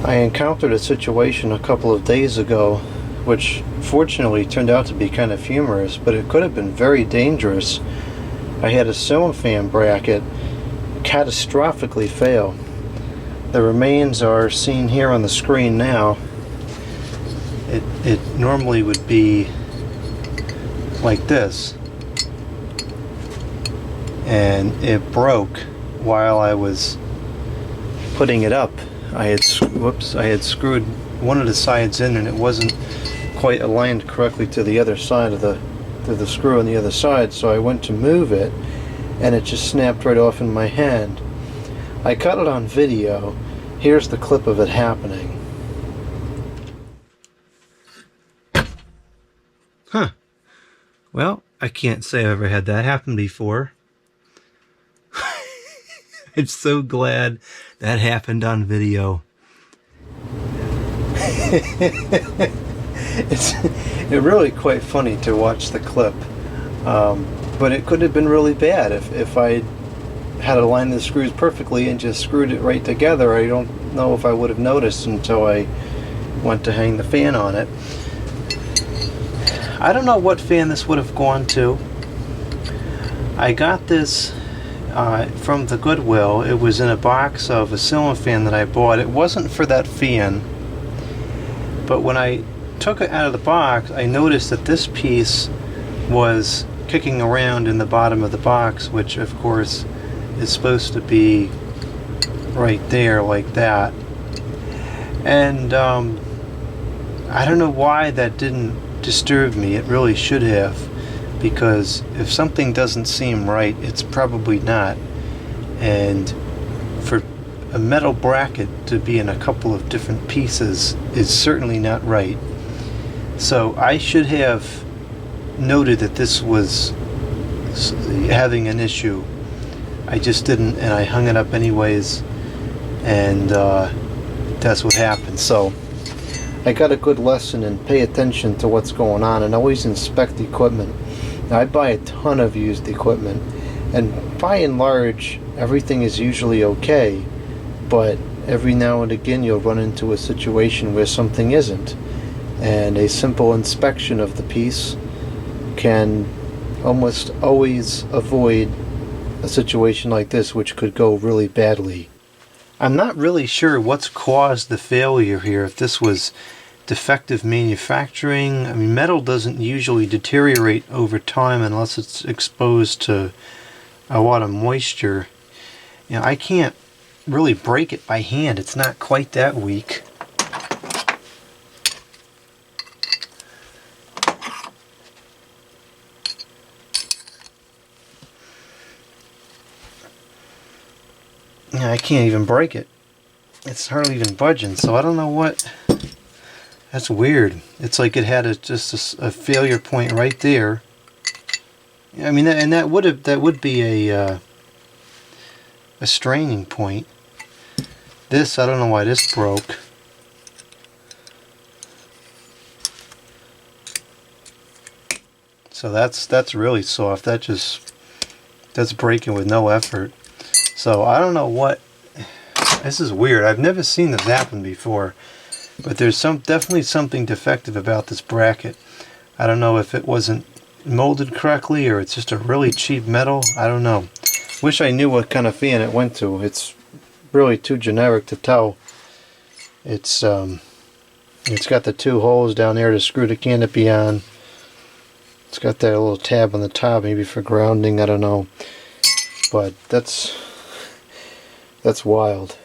I encountered a situation a couple of days ago which fortunately turned out to be kind of humorous, but it could have been very dangerous. I had a ceiling fan bracket catastrophically fail. The remains are seen here on the screen now. It normally would be like this, and it broke while I was putting it up. I had screwed one of the sides in, and it wasn't quite aligned correctly to the other side of the screw on the other side, so I went to move it and it just snapped right off in my hand. I caught it on video. Here's the clip of it happening. Huh. Well, I can't say I've ever had that happen before. I'm so glad that happened on video. It's really quite funny to watch the clip, but it could have been really bad if I had aligned the screws perfectly and just screwed it right together. I don't know if I would have noticed until I went to hang the fan on it. I don't know what fan this would have gone to. I got this from the Goodwill. It was in a box of a ceiling fan that I bought. It wasn't for that fan, but when I took it out of the box, I noticed that this piece was kicking around in the bottom of the box, which of course is supposed to be right there like that. And I don't know why that didn't disturb me. It really should have, because if something doesn't seem right, it's probably not. And for a metal bracket to be in a couple of different pieces is certainly not right. So I should have noted that this was having an issue. I just didn't, and I hung it up anyways, and that's what happened. So I got a good lesson in pay attention to what's going on and always inspect the equipment. Now, I buy a ton of used equipment, and by and large everything is usually okay, but every now and again you'll run into a situation where something isn't, and a simple inspection of the piece can almost always avoid a situation like this, which could go really badly. I'm not really sure what's caused the failure here, if this was defective manufacturing. I mean, metal doesn't usually deteriorate over time unless it's exposed to a lot of moisture. You know, I can't really break it by hand. It's not quite that weak. Yeah, I can't even break it. It's hardly even budging, so I don't know what. That's weird. It's like it had just a failure point right there. I mean, and that would be a straining point. This, I don't know why this broke. So that's really soft. That's breaking with no effort. So I don't know what. This is weird. I've never seen this happen before. But there's definitely something defective about this bracket. I don't know if it wasn't molded correctly or it's just a really cheap metal. I don't know. Wish I knew what kind of fan it went to. It's really too generic to tell. It's got the two holes down there to screw the canopy on. It's got that little tab on the top, maybe for grounding. I don't know. But that's wild.